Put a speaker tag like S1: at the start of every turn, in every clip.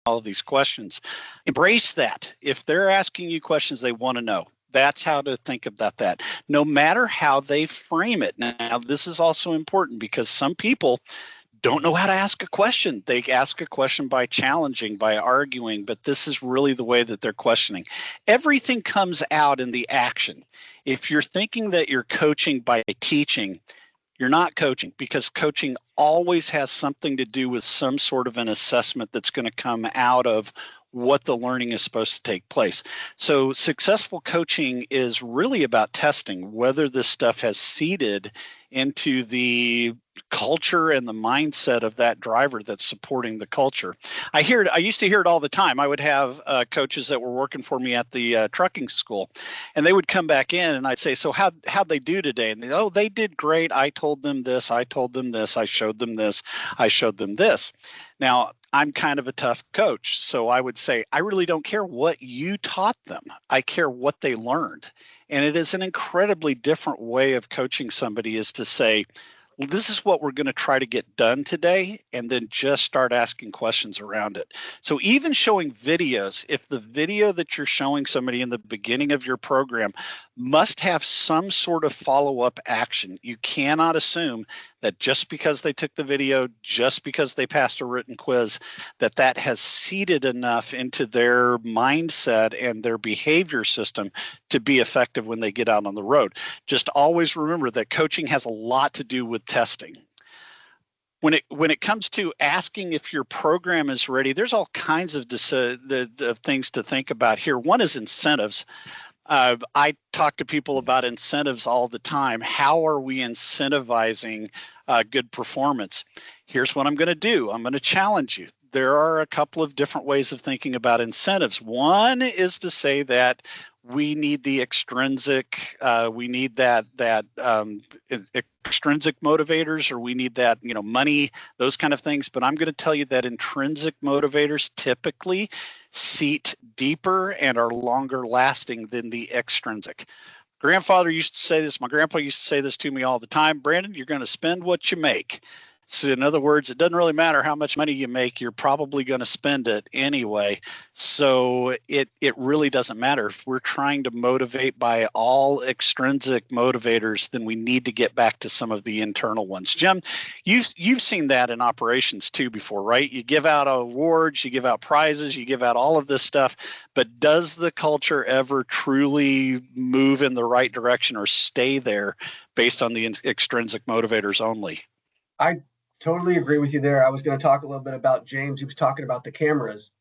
S1: all of these questions. Embrace that. If they're asking you questions they want to know, that's how to think about that, no matter how they frame it. Now, this is also important because some people don't know how to ask a question. They ask a question by challenging, by arguing, but this is really the way that they're questioning. Everything comes out in the action. If you're thinking that you're coaching by teaching, you're not coaching, because coaching always has something to do with some sort of an assessment that's going to come out of what the learning is supposed to take place. So successful coaching is really about testing whether this stuff has seeded into the culture and the mindset of that driver that's supporting the culture. I used to hear it all the time. I would have coaches that were working for me at the trucking school, and they would come back in and I'd say, so how'd they do today? And they did great. I told them this, I told them this, I showed them this, I showed them this. Now, I'm kind of a tough coach, so I would say, I really don't care what you taught them. I care what they learned. And it is an incredibly different way of coaching somebody, is to say, well, this is what we're going to try to get done today, and then just start asking questions around it. So even showing videos, if the video that you're showing somebody in the beginning of your program must have some sort of follow-up action, you cannot assume that just because they took the video, just because they passed a written quiz, that has seeded enough into their mindset and their behavior system to be effective when they get out on the road. Just always remember that coaching has a lot to do with testing. When it comes to asking if your program is ready, there's all kinds of things to think about here. One is incentives. I talk to people about incentives all the time. How are we incentivizing good performance? Here's what I'm going to do. I'm going to challenge you. There are a couple of different ways of thinking about incentives. One is to say that we need the extrinsic, we need that extrinsic motivators, or we need that, money, those kind of things. But I'm going to tell you that intrinsic motivators typically seat deeper and are longer lasting than the extrinsic. Grandfather used to say this. My grandpa used to say this to me all the time. Brandon, you're going to spend what you make. So in other words, it doesn't really matter how much money you make, you're probably going to spend it anyway. So it really doesn't matter. If we're trying to motivate by all extrinsic motivators, then we need to get back to some of the internal ones. Jim, you've seen that in operations too before, right? You give out awards, you give out prizes, you give out all of this stuff, but does the culture ever truly move in the right direction or stay there based on the extrinsic motivators only?
S2: I totally agree with you there. I was going to talk a little bit about James. He was talking about the cameras.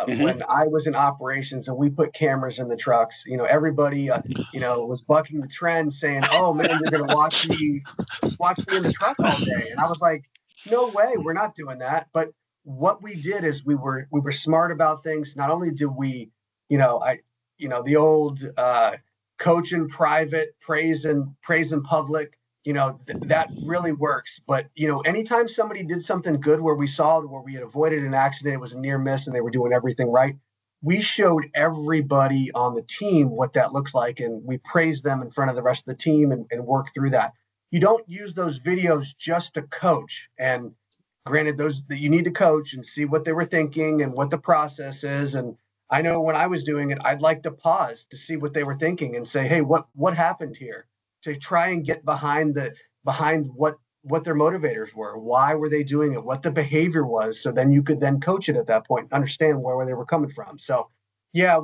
S2: When I was in operations and we put cameras in the trucks, everybody, was bucking the trend, saying, "Oh man, you're going to watch me in the truck all day." And I was like, "No way, we're not doing that." But what we did is we were smart about things. Not only did we, the old coach in private, praise in public. That really works. But, anytime somebody did something good where we had avoided an accident, it was a near miss and they were doing everything right, we showed everybody on the team what that looks like. And we praised them in front of the rest of the team and work through that. You don't use those videos just to coach. And granted, those that you need to coach and see what they were thinking and what the process is. And I know when I was doing it, I'd like to pause to see what they were thinking and say, hey, what happened here? To try and get behind what their motivators were, why were they doing it, what the behavior was, so then you could then coach it at that point and understand where they were coming from. So, yeah,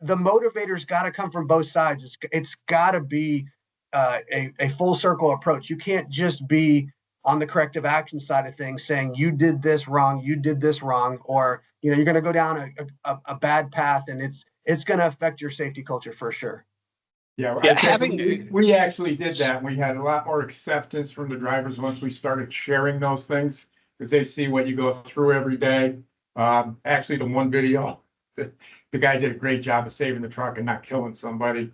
S2: the motivators got to come from both sides. It's got to be a full circle approach. You can't just be on the corrective action side of things saying you did this wrong, or you're going to go down a bad path, and it's going to affect your safety culture for sure.
S3: Yeah, we actually did that. We had a lot more acceptance from the drivers once we started sharing those things, because they see what you go through every day. Actually, the one video, the guy did a great job of saving the truck and not killing somebody.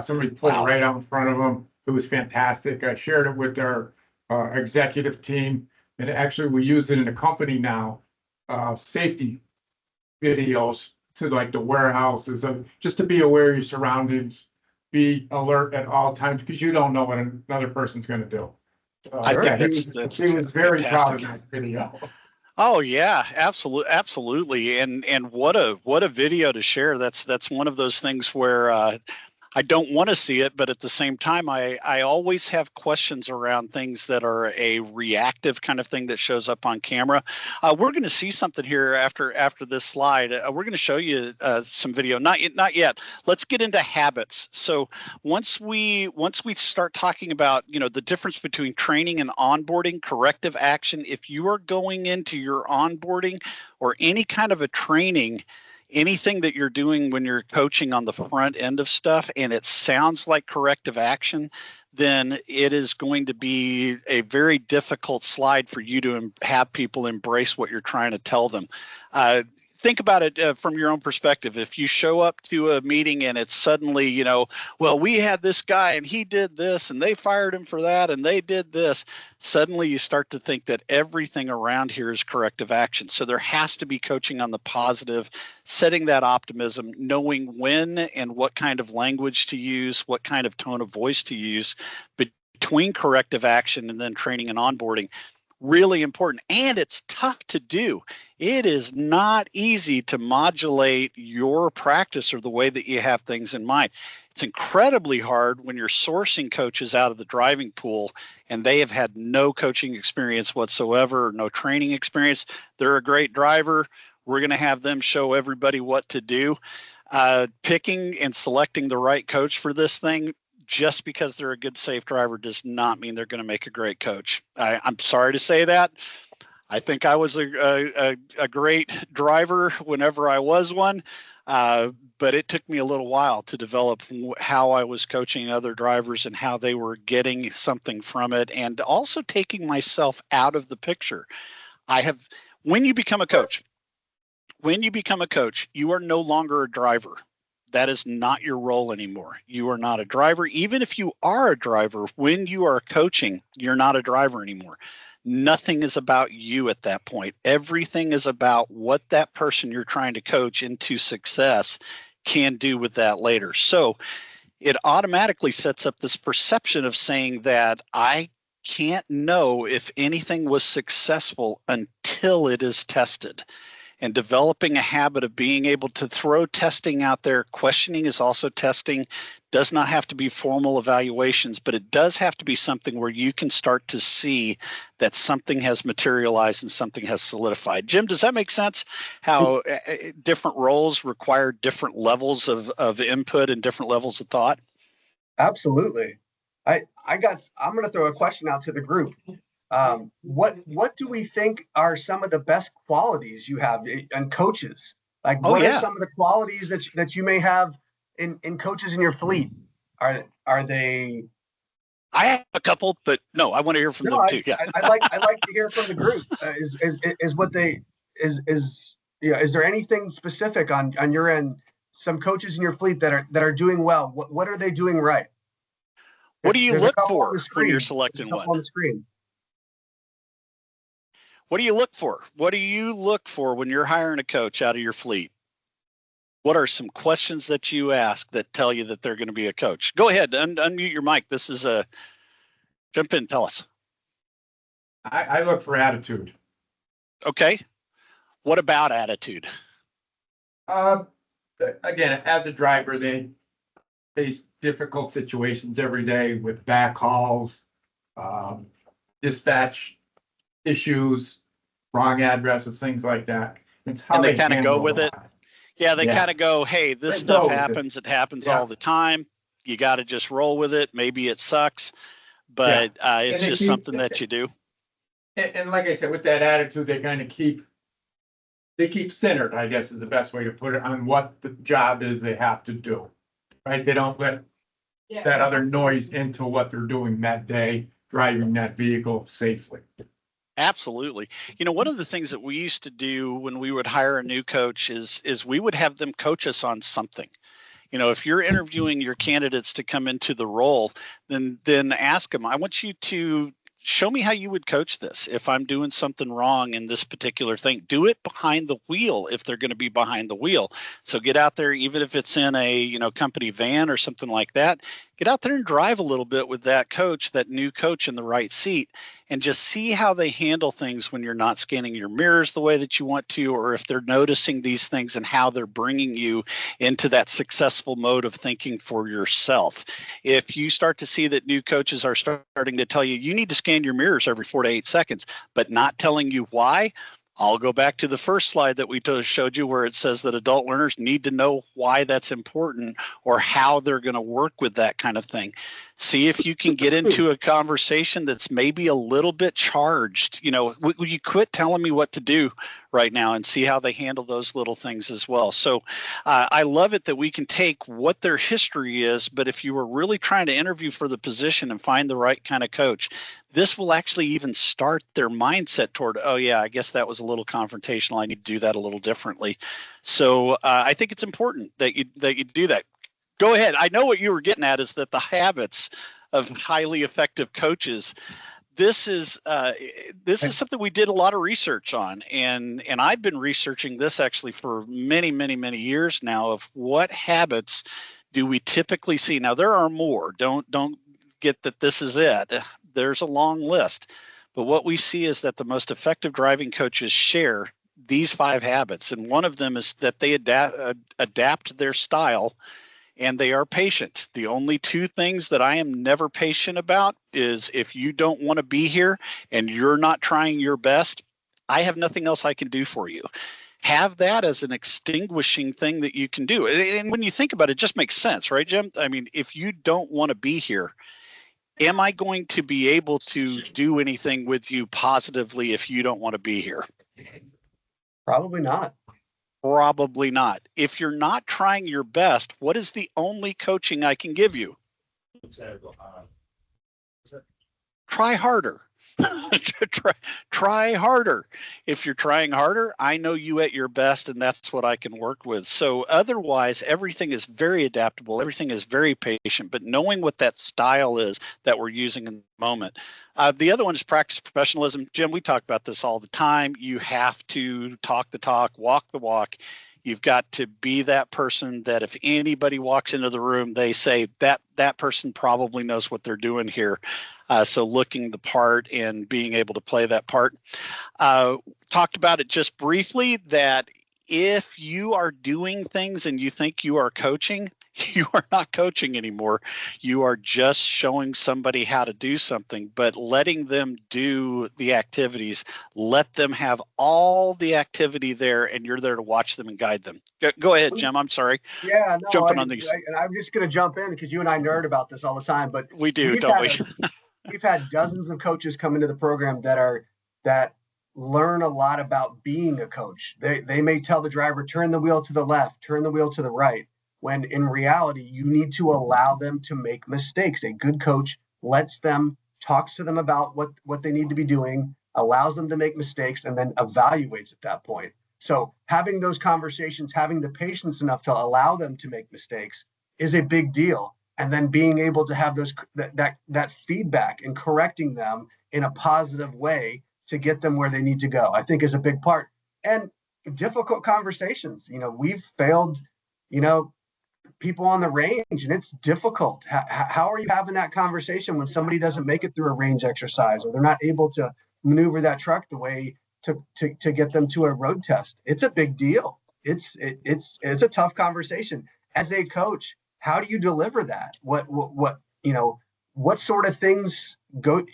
S3: Somebody pulled right out in front of him. It was fantastic. I shared it with our executive team, and actually we use it in the company now, safety videos to like the warehouses, just to be aware of your surroundings. Be alert at all times, because you don't know what another person's going to do.
S1: I think
S3: he was very proud of that video.
S1: Oh yeah, absolutely. And what a video to share. That's one of those things where I don't want to see it, but at the same time, I always have questions around things that are a reactive kind of thing that shows up on camera. We're going to see something here after this slide. We're going to show you some video. Not yet. Let's get into habits. So once we start talking about the difference between training and onboarding, corrective action. If you are going into your onboarding or any kind of a training, anything that you're doing when you're coaching on the front end of stuff and it sounds like corrective action, then it is going to be a very difficult slide for you to have people embrace what you're trying to tell them. Think about it from your own perspective. If you show up to a meeting and it's suddenly, well, we had this guy and he did this and they fired him for that and they did this, suddenly you start to think that everything around here is corrective action. So there has to be coaching on the positive, setting that optimism, knowing when and what kind of language to use, what kind of tone of voice to use between corrective action and then training and onboarding. Really important, and it's tough to do. It is not easy to modulate your practice or the way that you have things in mind. It's incredibly hard when you're sourcing coaches out of the driving pool and they have had no coaching experience whatsoever, no training experience. They're a great driver. We're going to have them show everybody what to do. Picking and selecting the right coach for this thing, just because they're a good, safe driver does not mean they're going to make a great coach. I'm sorry to say that. I think I was a great driver whenever I was one, but it took me a little while to develop how I was coaching other drivers and how they were getting something from it, and also taking myself out of the picture. When you become a coach, you are no longer a driver. That is not your role anymore. You are not a driver. Even if you are a driver, when you are coaching, you're not a driver anymore. Nothing is about you at that point. Everything is about what that person you're trying to coach into success can do with that later. So it automatically sets up this perception of saying that I can't know if anything was successful until it is tested. And developing a habit of being able to throw testing out there. Questioning is also testing. Does not have to be formal evaluations, but it does have to be something where you can start to see that something has materialized and something has solidified. Jim, does that make sense? How different roles require different levels of input and different levels of thought?
S2: Absolutely. I'm going to throw a question out to the group. What do we think are some of the best qualities you have in coaches? Like, what are some of the qualities that you may have in coaches in your fleet? Are they?
S1: I have a couple, but no, I want to hear from them too. Yeah,
S2: I'd like to hear from the group. Is there anything specific on your end? Some coaches in your fleet that are doing well. What are they doing right?
S1: What do you look for when you're selecting one?
S2: On the screen.
S1: What do you look for? What do you look for when you're hiring a coach out of your fleet? What are some questions that you ask that tell you that they're going to be a coach? Go ahead, unmute your mic. This is jump in, tell us.
S3: I look for attitude.
S1: Okay. What about attitude?
S3: Again, as a driver, they face difficult situations every day with backhauls, dispatch issues, wrong addresses, things like that. It's how
S1: and they kind of go with it. Yeah, they kind of go, hey, this stuff happens. It happens all the time. You got to just roll with it. Maybe it sucks, but it's just something that you do.
S3: And like I said, with that attitude, they keep centered, I guess is the best way to put it, on what the job is they have to do. Right? They don't let that other noise into what they're doing that day, driving that vehicle safely.
S1: Absolutely. One of the things that we used to do when we would hire a new coach is we would have them coach us on something. If you're interviewing your candidates to come into the role, then ask them, I want you to show me how you would coach this. If I'm doing something wrong in this particular thing, do it behind the wheel if they're going to be behind the wheel. So get out there, even if it's in a company van or something like that, get out there and drive a little bit with that coach, that new coach in the right seat, and just see how they handle things when you're not scanning your mirrors the way that you want to, or if they're noticing these things and how they're bringing you into that successful mode of thinking for yourself. If you start to see that new coaches are starting to tell you, you need to scan your mirrors every 4 to 8 seconds, but not telling you why, I'll go back to the first slide that we showed you where it says that adult learners need to know why that's important or how they're going to work with that kind of thing. See if you can get into a conversation that's maybe a little bit charged. You know, will you quit telling me what to do right now, and see how they handle those little things as well. So I love it that we can take what their history is, but if you were really trying to interview for the position and find the right kind of coach, this will actually even start their mindset toward, oh yeah, I guess that was a little confrontational. I need to do that a little differently. So I think it's important that you do that. Go ahead. I know what you were getting at is that the habits of highly effective coaches. This is something we did a lot of research on, and I've been researching this actually for many years now of what habits do we typically see. Now there are more. Don't get that this is it. There's a long list, but what we see is that the most effective driving coaches share these 5 habits, and one of them is that they adapt their style. And they are patient. The only 2 things that I am never patient about is if you don't want to be here and you're not trying your best, I have nothing else I can do for you. Have that as an extinguishing thing that you can do. And when you think about it, it just makes sense, right, Jim? I mean, if you don't want to be here, am I going to be able to do anything with you positively if you don't want to be here?
S2: Probably not.
S1: Probably not. If you're not trying your best, what is the only coaching I can give you? Try harder. Try harder. If you're trying harder, I know you at your best, and that's what I can work with. So otherwise, everything is very adaptable. Everything is very patient, but knowing what that style is that we're using in the moment. The other one is practice professionalism. Jim, we talk about this all the time. You have to talk the talk, walk the walk. You've got to be that person that if anybody walks into the room, they say that person probably knows what they're doing here. So looking the part and being able to play that part. Talked about it just briefly that if you are doing things and you think you are coaching, you are not coaching anymore. You are just showing somebody how to do something, but letting them do the activities, let them have all the activity there, and you're there to watch them and guide them. Go ahead, Jim. I'm sorry.
S2: Yeah, no,
S1: jumping on these.
S2: And I'm just going to jump in because you and I nerd about this all the time, but
S1: we do, don't we?
S2: We've had dozens of coaches come into the program that learn a lot about being a coach. They may tell the driver, turn the wheel to the left, turn the wheel to the right, when in reality, you need to allow them to make mistakes. A good coach lets them, talks to them about what they need to be doing, allows them to make mistakes, and then evaluates at that point. So having those conversations, having the patience enough to allow them to make mistakes is a big deal. And then being able to have that feedback and correcting them in a positive way to get them where they need to go, I think is a big part. And difficult conversations. We've failed, people on the range, and it's difficult. How are you having that conversation when somebody doesn't make it through a range exercise, or they're not able to maneuver that truck the way to get them to a road test? It's a big deal. It's a tough conversation. As a coach, how do you deliver that? What sort of things go,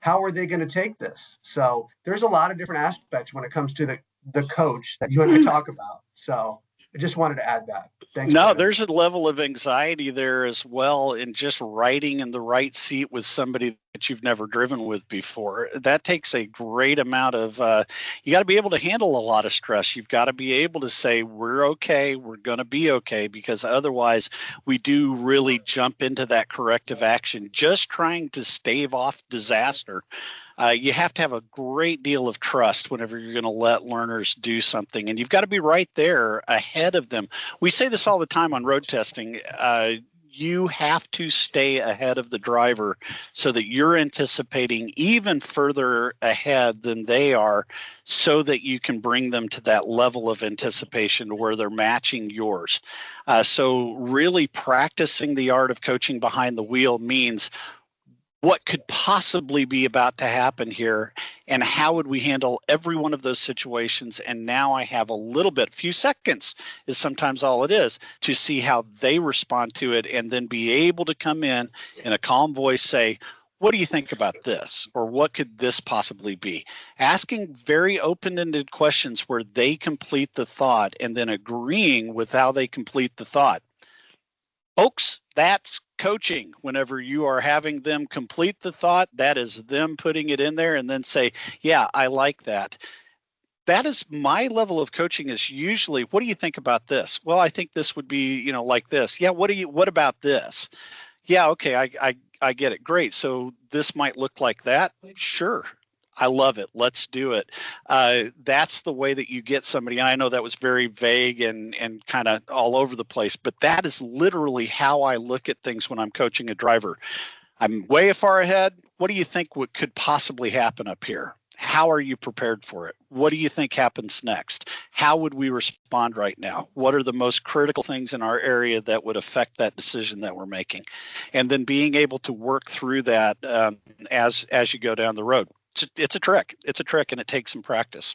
S2: how are they going to take this? So there's a lot of different aspects when it comes to the coach that you and I talk about. So I just wanted to add that. Thanks.
S1: No, there's a level of anxiety there as well in just riding in the right seat with somebody that you've never driven with before. That takes a great amount of, you got to be able to handle a lot of stress. You've got to be able to say, we're okay, we're going to be okay, because otherwise we do really jump into that corrective action, just trying to stave off disaster. You have to have a great deal of trust whenever you're going to let learners do something, and you've got to be right there ahead of them. We say this all the time on road testing. You have to stay ahead of the driver so that you're anticipating even further ahead than they are, so that you can bring them to that level of anticipation where they're matching yours. So really practicing the art of coaching behind the wheel means what could possibly be about to happen here, and how would we handle every one of those situations. And now I have a little bit, few seconds is sometimes all it is, to see how they respond to it, and then be able to come in a calm voice, say, what do you think about this? Or what could this possibly be? Asking very open-ended questions where they complete the thought, and then agreeing with how they complete the thought. Folks, that's coaching. Whenever you are having them complete the thought, that is them putting it in there and then say, yeah, I like that. That is my level of coaching, is usually, what do you think about this? Well, I think this would be, like this. Yeah, what about this? Yeah, okay, I get it. Great. So this might look like that. Sure. I love it. Let's do it. That's the way that you get somebody. And I know that was very vague and kind of all over the place, but that is literally how I look at things when I'm coaching a driver. I'm way far ahead. What do you think could possibly happen up here? How are you prepared for it? What do you think happens next? How would we respond right now? What are the most critical things in our area that would affect that decision that we're making? And then being able to work through that as you go down the road. It's a trick. It's a trick, and it takes some practice.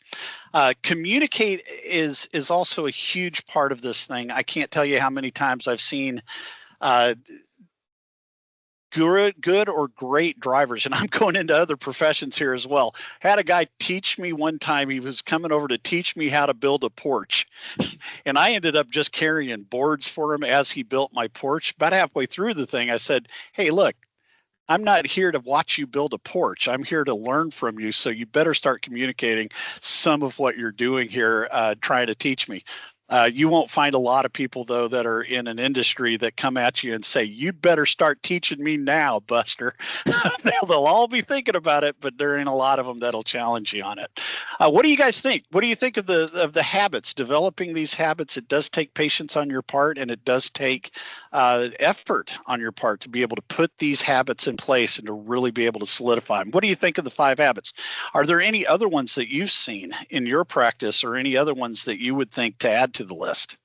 S1: Communicate is also a huge part of this thing. I can't tell you how many times I've seen good or great drivers, and I'm going into other professions here as well. Had a guy teach me one time. He was coming over to teach me how to build a porch, and I ended up just carrying boards for him as he built my porch. About halfway through the thing, I said, hey, look, I'm not here to watch you build a porch. I'm here to learn from you. So you better start communicating some of what you're doing here, trying to teach me. You won't find a lot of people, though, that are in an industry that come at you and say, you better start teaching me now, Buster. They'll all be thinking about it, but there ain't a lot of them that'll challenge you on it. What do you guys think? What do you think of the habits, developing these habits? It does take patience on your part, and it does take effort on your part to be able to put these habits in place and to really be able to solidify them. What do you think of the 5 habits? Are there any other ones that you've seen in your practice, or any other ones that you would think to add to the list?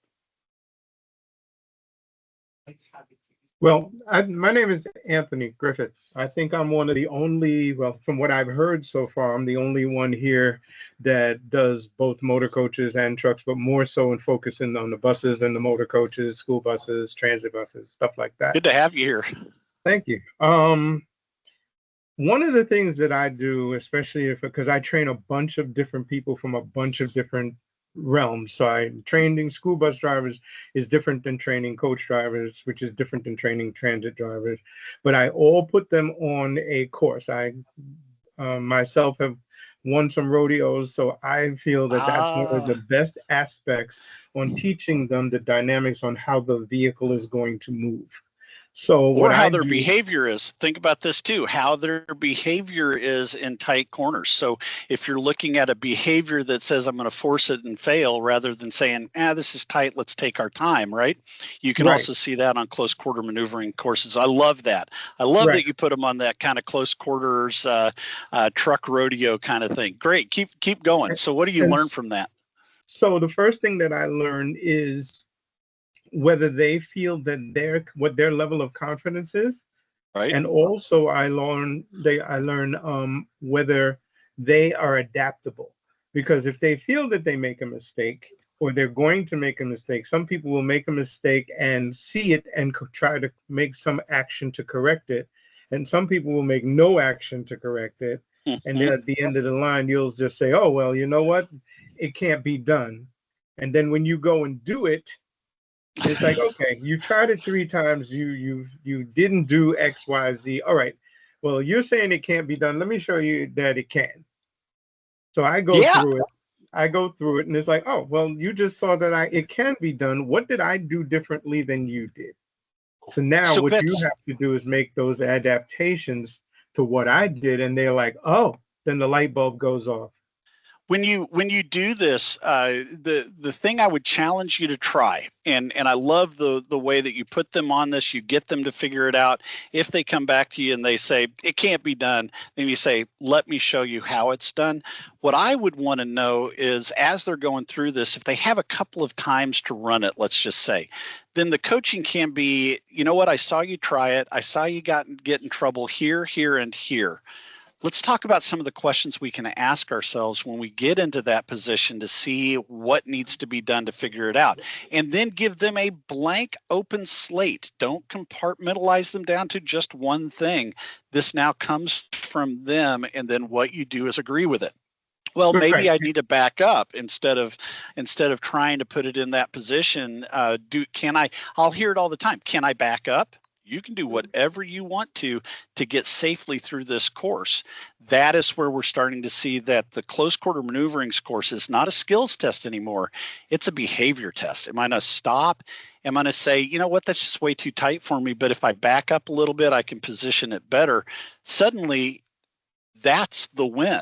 S4: Well, my name is Anthony Griffith. I think I'm one of the only, well, from what I've heard so far, I'm the only one here that does both motor coaches and trucks, but more so in focusing on the buses and the motor coaches, school buses, transit buses, stuff like that.
S1: Good to have you here.
S4: Thank you. One of the things that I do, especially because I train a bunch of different people from a bunch of different realms. So training school bus drivers is different than training coach drivers, which is different than training transit drivers. But I all put them on a course. I myself have won some rodeos, so I feel that that's one of the best aspects on teaching them the dynamics on how the vehicle is going to move. So
S1: or how their behavior is. Think about this too, how their behavior is in tight corners. So if you're looking at a behavior that says, I'm going to force it and fail, rather than saying, this is tight, let's take our time, right? You can also see that on close quarter maneuvering courses. I love that. I love that you put them on that kind of close quarters, truck rodeo kind of thing. Great, keep going. So what do you learn from that?
S4: So the first thing that I learned is whether they feel that what their level of confidence is,
S1: right?
S4: And also I learn whether they are adaptable, because if they feel that they make a mistake or they're going to make a mistake, some people will make a mistake and see it and try to make some action to correct it, and some people will make no action to correct it, and then at the end of the line you'll just say, oh well, you know what, it can't be done. And then when you go and do it, it's like, okay, you tried it 3 times, you didn't do X, Y, Z. All right, well, you're saying it can't be done. Let me show you that it can. So I go through it, and it's like, oh, well, you just saw that it can be done. What did I do differently than you did? So now what you have to do is make those adaptations to what I did, and they're like, oh, then the light bulb goes off.
S1: When you do this, the thing I would challenge you to try, and I love the way that you put them on this, you get them to figure it out. If they come back to you and they say it can't be done, then you say, let me show you how it's done. What I would want to know is, as they're going through this, if they have a couple of times to run it, let's just say, then the coaching can be, you know what, I saw you try it. I saw you get in trouble here, here, and here. Let's talk about some of the questions we can ask ourselves when we get into that position to see what needs to be done to figure it out. And then give them a blank open slate. Don't compartmentalize them down to just one thing. This now comes from them, and then what you do is agree with it. Well, maybe I need to back up instead of trying to put it in that position. I'll hear it all the time. Can I back up? You can do whatever you want to get safely through this course. That is where we're starting to see that the close quarter maneuverings course is not a skills test anymore. It's a behavior test. Am I going to stop? Am I going to say, you know what, that's just way too tight for me, but if I back up a little bit, I can position it better. Suddenly, that's the win.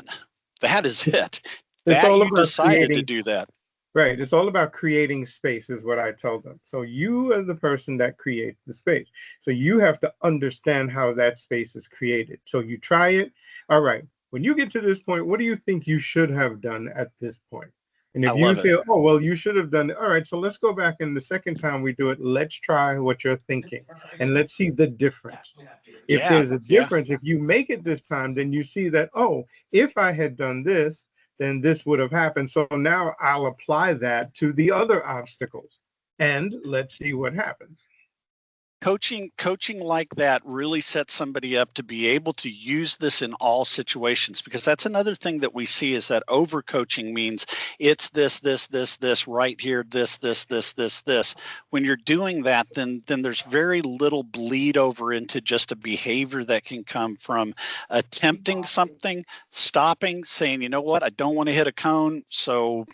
S1: That is it.
S4: It's all
S1: you decided to do that.
S4: Right. It's all about creating space is what I tell them. So you are the person that creates the space. So you have to understand how that space is created. So you try it. All right. When you get to this point, what do you think you should have done at this point? And if you feel, oh, well, you should have done it. All right. So let's go back. And the second time we do it, let's try what you're thinking and let's see the difference. If there's a difference, if you make it this time, then you see that, oh, if I had done this, then this would have happened. So now I'll apply that to the other obstacles and let's see what happens.
S1: Coaching like that really sets somebody up to be able to use this in all situations, because that's another thing that we see is that over coaching means it's this right here, this. When you're doing that, then there's very little bleed over into just a behavior that can come from attempting something, stopping, saying, you know what, I don't want to hit a cone, so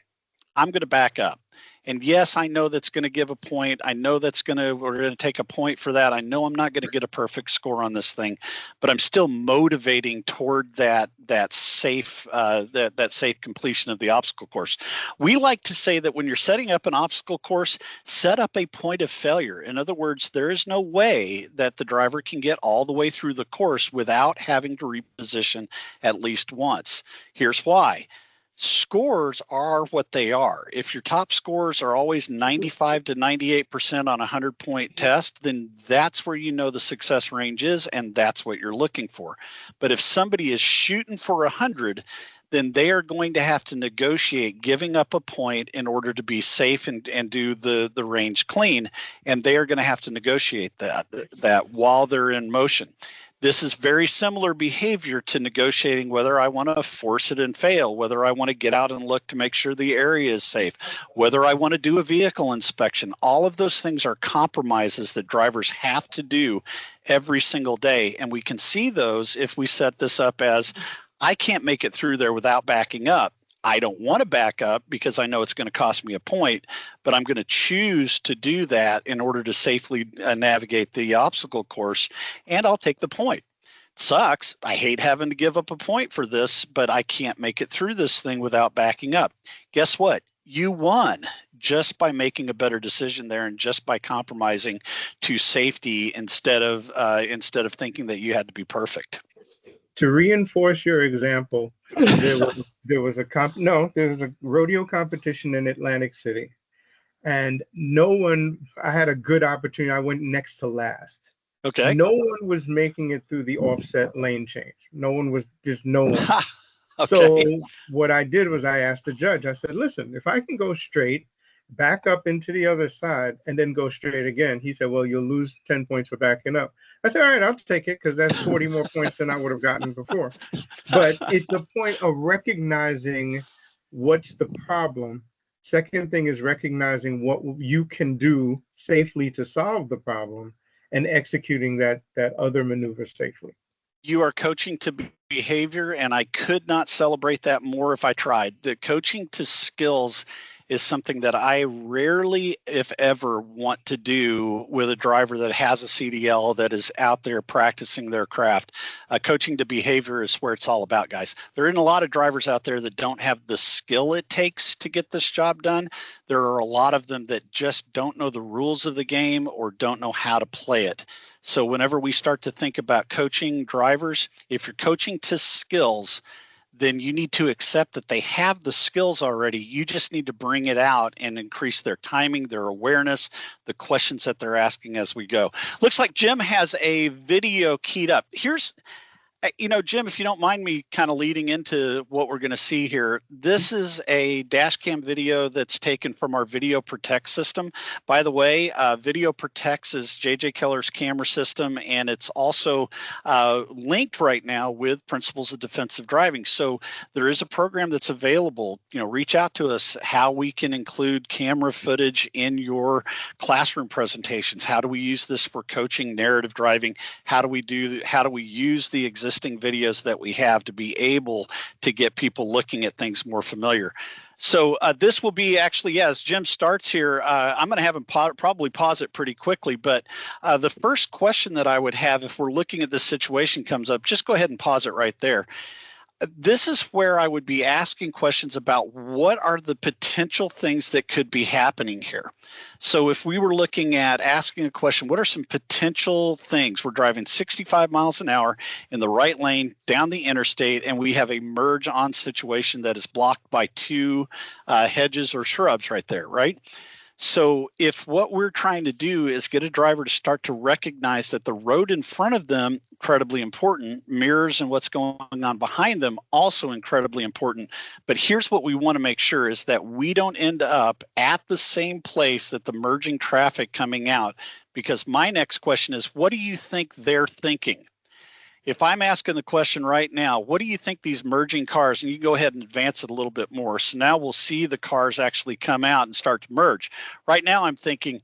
S1: I'm going to back up. And yes, I know that's going to give a point. I know we're going to take a point for that. I know I'm not going to get a perfect score on this thing, but I'm still motivating toward that safe completion of the obstacle course. We like to say that when you're setting up an obstacle course, set up a point of failure. In other words, there is no way that the driver can get all the way through the course without having to reposition at least once. Here's why. Scores are what they are. If your top scores are always 95 to 98% on a 100-point test, then that's where you know the success range is, and that's what you're looking for. But if somebody is shooting for 100, then they are going to have to negotiate giving up a point in order to be safe and do the range clean, and they are going to have to negotiate that while they're in motion. This is very similar behavior to negotiating whether I want to force it and fail, whether I want to get out and look to make sure the area is safe, whether I want to do a vehicle inspection. All of those things are compromises that drivers have to do every single day. And we can see those if we set this up as, I can't make it through there without backing up. I don't want to back up because I know it's going to cost me a point, but I'm going to choose to do that in order to safely navigate the obstacle course, and I'll take the point. Sucks. I hate having to give up a point for this, but I can't make it through this thing without backing up. Guess what? You won just by making a better decision there and just by compromising to safety instead of thinking that you had to be perfect.
S4: To reinforce your example, there was a rodeo competition in Atlantic City, and I had a good opportunity. I went next to last.
S1: Okay.
S4: No one was making it through the offset lane change. No one.
S1: Okay.
S4: So what I did was I asked the judge, I said, listen, if I can go straight, back up into the other side, and then go straight again. He said, well, you'll lose 10 points for backing up. I said, all right, I'll take it because that's 40 more points than I would have gotten before. But it's a point of recognizing what's the problem. Second thing is recognizing what you can do safely to solve the problem and executing that other maneuver safely.
S1: You are coaching to behavior, and I could not celebrate that more if I tried. The coaching to skills is something that I rarely, if ever, want to do with a driver that has a CDL that is out there practicing their craft. Coaching to behavior is where it's all about, guys. There aren't a lot of drivers out there that don't have the skill it takes to get this job done. There are a lot of them that just don't know the rules of the game or don't know how to play it. So whenever we start to think about coaching drivers, if you're coaching to skills, then you need to accept that they have the skills already. You just need to bring it out and increase their timing, their awareness, the questions that they're asking as we go. Looks like Jim has a video keyed up. Here's, Jim, if you don't mind me kind of leading into what we're going to see here, this is a dash cam video that's taken from our Video Protect system. By the way, Video Protect is JJ Keller's camera system, and it's also linked right now with Principles of Defensive Driving. So there is a program that's available. Reach out to us how we can include camera footage in your classroom presentations. How do we use this for coaching narrative driving? How do we use the existing videos that we have to be able to get people looking at things more familiar. So this will be actually, as Jim starts here, I'm going to have him probably pause it pretty quickly, but the first question that I would have if we're looking at this situation comes up, just go ahead and pause it right there. This is where I would be asking questions about what are the potential things that could be happening here. So if we were looking at asking a question, what are some potential things? We're driving 65 miles an hour in the right lane down the interstate, and we have a merge on situation that is blocked by two hedges or shrubs right there, right? So if what we're trying to do is get a driver to start to recognize that the road in front of them, incredibly important, mirrors and what's going on behind them, also incredibly important. But here's what we want to make sure is that we don't end up at the same place that the merging traffic coming out, because my next question is, what do you think they're thinking? If I'm asking the question right now, what do you think these merging cars, and you go ahead and advance it a little bit more. So now we'll see the cars actually come out and start to merge. Right now I'm thinking,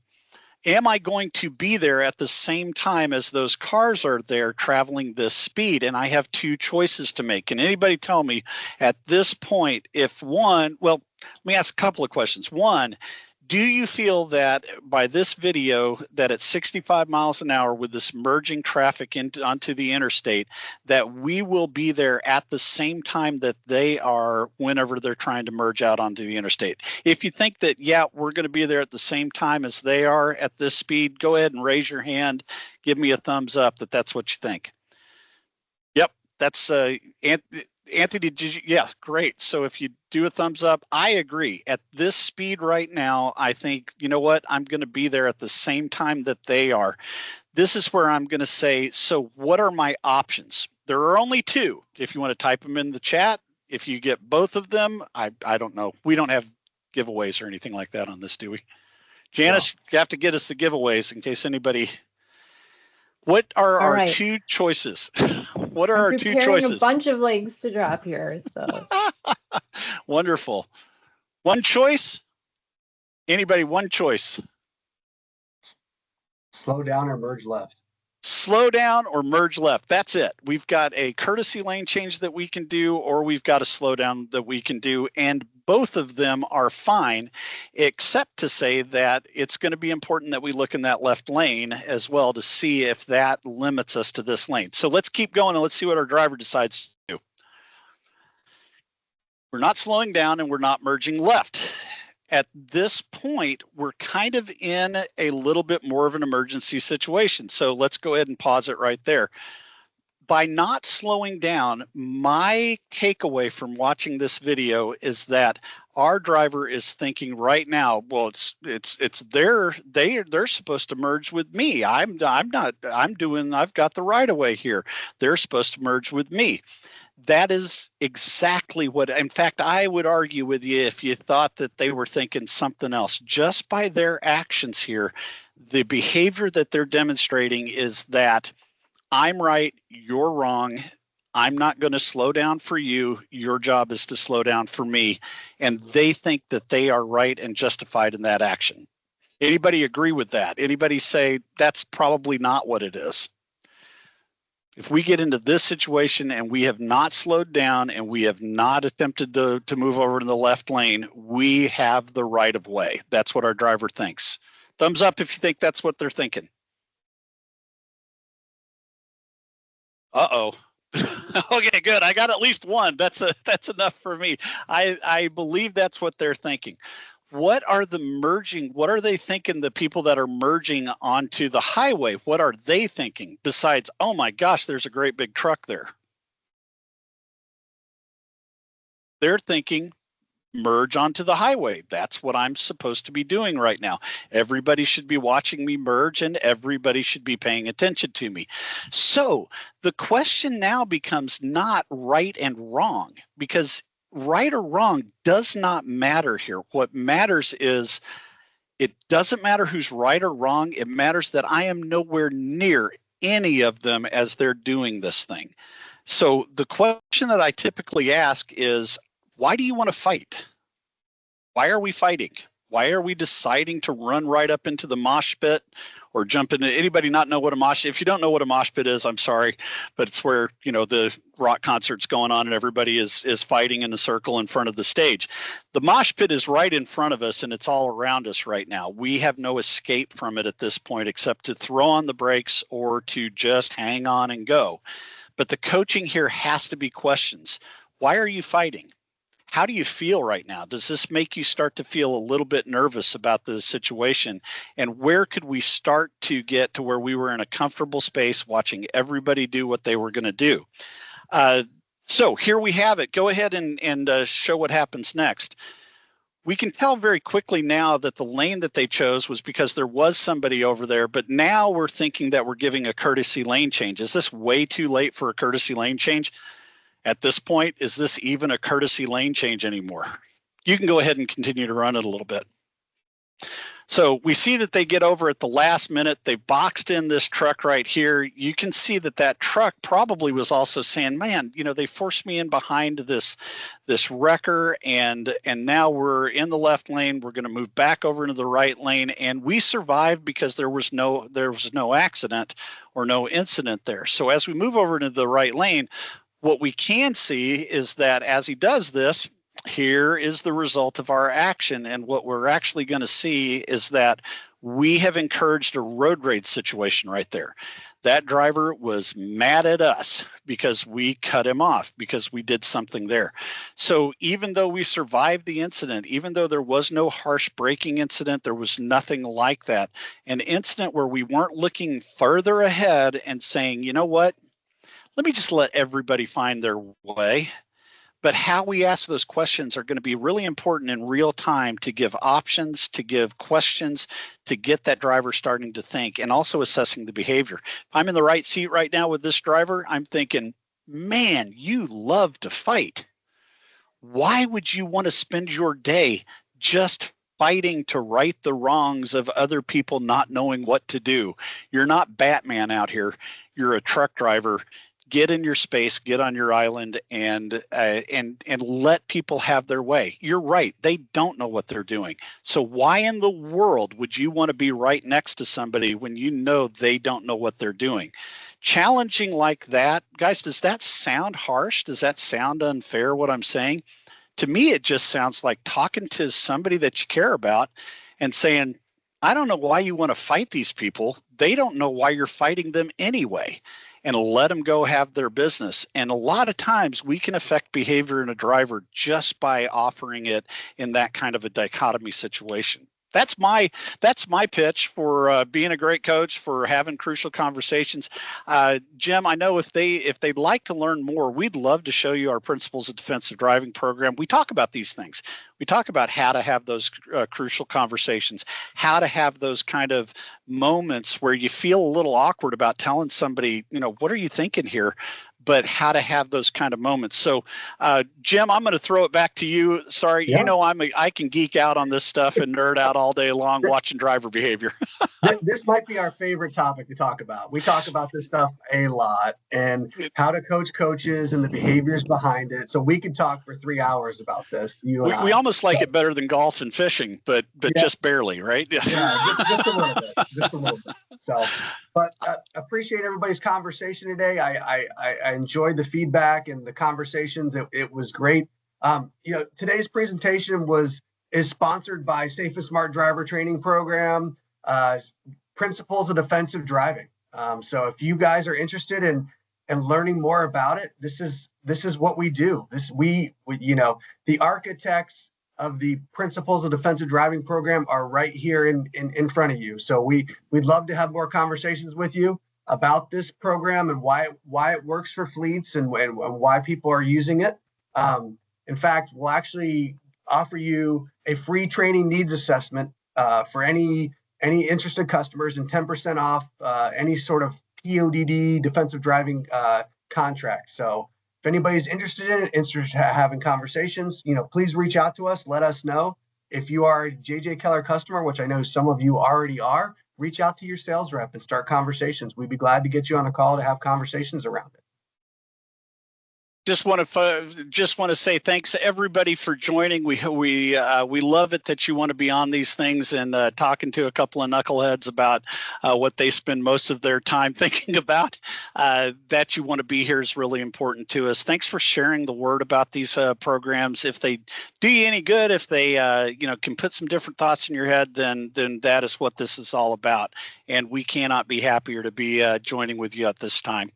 S1: am I going to be there at the same time as those cars are there traveling this speed? And I have two choices to make. Can anybody tell me at this point if well, let me ask a couple of questions. One, do you feel that by this video that at 65 miles an hour with this merging traffic onto the interstate, that we will be there at the same time that they are whenever they're trying to merge out onto the interstate? If you think that, yeah, we're going to be there at the same time as they are at this speed, go ahead and raise your hand. Give me a thumbs up that that's what you think. Yep, that's Anthony, did you? Yeah, great. So if you do a thumbs up, I agree. At this speed right now, I think, you know what? I'm going to be there at the same time that they are. This is where I'm going to say, so what are my options? There are only two. If you want to type them in the chat, if you get both of them, I don't know. We don't have giveaways or anything like that on this, do we? Janice, no. You have to get us the giveaways in case anybody... What are our two choices? What are our two choices?
S5: A bunch of legs to drop here. So
S1: wonderful. One choice? Anybody, one choice?
S2: Slow down or merge left.
S1: Slow down or merge left. That's it. We've got a courtesy lane change that we can do, or we've got a slow down that we can do. And both of them are fine, except to say that it's going to be important that we look in that left lane as well to see if that limits us to this lane. So let's keep going and let's see what our driver decides to do. We're not slowing down and we're not merging left. At this point, we're kind of in a little bit more of an emergency situation. So let's go ahead and pause it right there. By not slowing down, my takeaway from watching this video is that our driver is thinking right now, well, they're supposed to merge with me. I've got the right of way here. They're supposed to merge with me. That is exactly what, in fact, I would argue with you if you thought that they were thinking something else. Just by their actions here, the behavior that they're demonstrating is that I'm right, you're wrong. I'm not going to slow down for you. Your job is to slow down for me. And they think that they are right and justified in that action. Anybody agree with that? Anybody say that's probably not what it is? If we get into this situation and we have not slowed down and we have not attempted to move over to the left lane, we have the right of way. That's what our driver thinks. Thumbs up if you think that's what they're thinking. Uh-oh. Okay, good. I got at least one. That's enough for me. I believe that's what they're thinking. What are they thinking, the people that are merging onto the highway? What are they thinking besides, oh my gosh, there's a great big truck there? They're thinking, merge onto the highway. That's what I'm supposed to be doing right now. Everybody should be watching me merge and everybody should be paying attention to me. So the question now becomes not right and wrong, because right or wrong does not matter here. What matters is, it doesn't matter who's right or wrong. It matters that I am nowhere near any of them as they're doing this thing. So the question that I typically ask is, why do you want to fight? Why are we fighting? Why are we deciding to run right up into the mosh pit or jump into? Anybody not know what a mosh? If you don't know what a mosh pit is, I'm sorry, but it's where, you know, the rock concert's going on and everybody is fighting in the circle in front of the stage. The mosh pit is right in front of us and it's all around us right now. We have no escape from it at this point except to throw on the brakes or to just hang on and go. But the coaching here has to be questions. Why are you fighting? How do you feel right now? Does this make you start to feel a little bit nervous about the situation? And where could we start to get to where we were in a comfortable space watching everybody do what they were going to do? So here we have it. Go ahead and show what happens next. We can tell very quickly now that the lane that they chose was because there was somebody over there, but now we're thinking that we're giving a courtesy lane change. Is this way too late for a courtesy lane change? At this point, is this even a courtesy lane change anymore? You can go ahead and continue to run it a little bit. So we see that they get over at the last minute. They boxed in this truck right here. You can see that that truck probably was also saying, man, you know, they forced me in behind this wrecker, and now we're in the left lane. We're going to move back over into the right lane, and we survived because there was no accident or no incident there. So as we move over into the right lane, what we can see is that as he does this, here is the result of our action. And what we're actually going to see is that we have encouraged a road rage situation right there. That driver was mad at us because we cut him off, because we did something there. So even though we survived the incident, even though there was no harsh braking incident, there was nothing like that, an incident where we weren't looking further ahead and saying, you know what? Let me just let everybody find their way. But how we ask those questions are going to be really important in real time to give options, to give questions, to get that driver starting to think, and also assessing the behavior. If I'm in the right seat right now with this driver, I'm thinking, man, you love to fight. Why would you want to spend your day just fighting to right the wrongs of other people not knowing what to do? You're not Batman out here. You're a truck driver. Get in your space, get on your island, and let people have their way. You're right. They don't know what they're doing. So why in the world would you want to be right next to somebody when you know they don't know what they're doing? Challenging like that, guys, does that sound harsh? Does that sound unfair, what I'm saying? To me, it just sounds like talking to somebody that you care about and saying, I don't know why you want to fight these people. They don't know why you're fighting them anyway. And let them go have their business. And a lot of times we can affect behavior in a driver just by offering it in that kind of a dichotomy situation. That's my pitch for being a great coach, for having crucial conversations. Jim, I know if they'd like to learn more, we'd love to show you our Principles of Defensive Driving program. We talk about these things. We talk about how to have those crucial conversations, how to have those kind of moments where you feel a little awkward about telling somebody, you know, what are you thinking here? But how to have those kind of moments. So, Jim, I'm going to throw it back to you. Sorry, yeah. You know, I can geek out on this stuff and nerd out all day long watching driver behavior.
S2: This might be our favorite topic to talk about. We talk about this stuff a lot, and how to coach coaches and the behaviors behind it. So we could talk for 3 hours about this. We
S1: almost like it better than golf and fishing, but yeah. Just barely, right?
S2: Yeah, just a little bit. Just a little bit. So, but appreciate everybody's conversation today. I enjoyed the feedback and the conversations. It was great. Today's presentation is sponsored by Safe and Smart Driver Training Program, Principles of Defensive Driving. So if you guys are interested in learning more about it, this is what we do. The architects of the Principles of Defensive Driving Program are right here in front of you. So we'd love to have more conversations with you about this program and why it works for fleets and why people are using it. In fact, we'll actually offer you a free training needs assessment for any interested customers and 10% off any sort of PODD defensive driving contract. So if anybody's interested in having conversations, please reach out to us. Let us know. If you are a JJ Keller customer, which I know some of you already are, reach out to your sales rep and start conversations. We'd be glad to get you on a call to have conversations around it.
S1: Just want to say thanks to everybody for joining. We love it that you want to be on these things and talking to a couple of knuckleheads about what they spend most of their time thinking about. That you want to be here is really important to us. Thanks for sharing the word about these programs. If they do you any good, if they can put some different thoughts in your head, then that is what this is all about. And we cannot be happier to be joining with you at this time.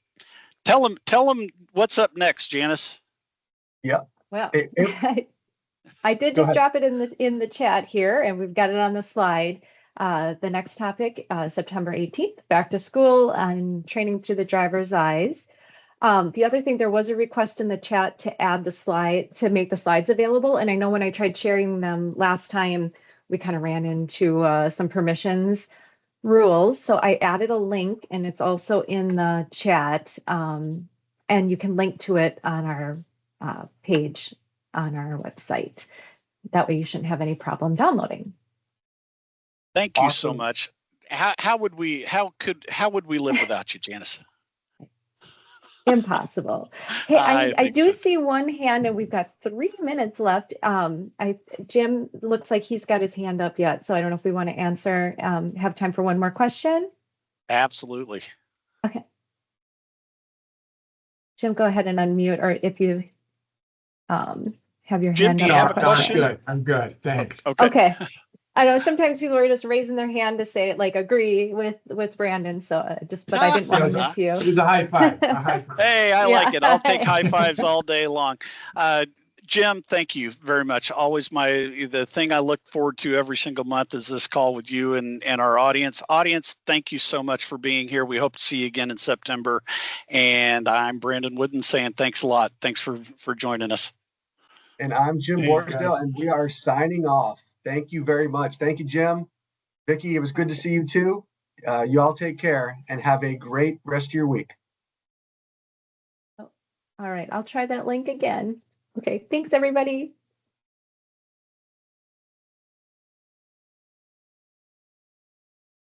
S1: Tell them what's up next, Janice.
S2: Yeah.
S5: Well, I did just drop it in the chat here, and we've got it on the slide. The next topic, September 18th, back to school and training through the driver's eyes. The other thing, there was a request in the chat to add the slide, to make the slides available. And I know when I tried sharing them last time, we kind of ran into some permissions rules. So I added a link, and it's also in the chat, and you can link to it on our page on our website. That way you shouldn't have any problem downloading.
S1: Thank you so much. How would we live without you, Janice?
S5: Impossible. Hey, I do see one hand, and we've got 3 minutes left. Jim looks like he's got his hand up yet, so I don't know if we want to answer, have time for one more question.
S1: Absolutely.
S5: Okay. Jim, go ahead and unmute, or if you have your
S1: Jim,
S5: hand up.
S1: do you have a question?
S3: I'm good. Thanks.
S5: Okay. I know sometimes people are just raising their hand to say, like, agree with Brandon. So but I didn't want to miss you.
S3: It was a high five.
S1: Hey, I like it. I'll take high fives all day long. Jim, thank you very much. Always the thing I look forward to every single month is this call with you and our audience. Audience, thank you so much for being here. We hope to see you again in September. And I'm Brandon Wooden saying thanks a lot. Thanks for joining us.
S2: And I'm Jim Warsdale, and we are signing off. Thank you very much. Thank you, Jim. Vicki, it was good to see you too. You all take care and have a great rest of your week.
S5: All right, I'll try that link again. Okay, thanks everybody.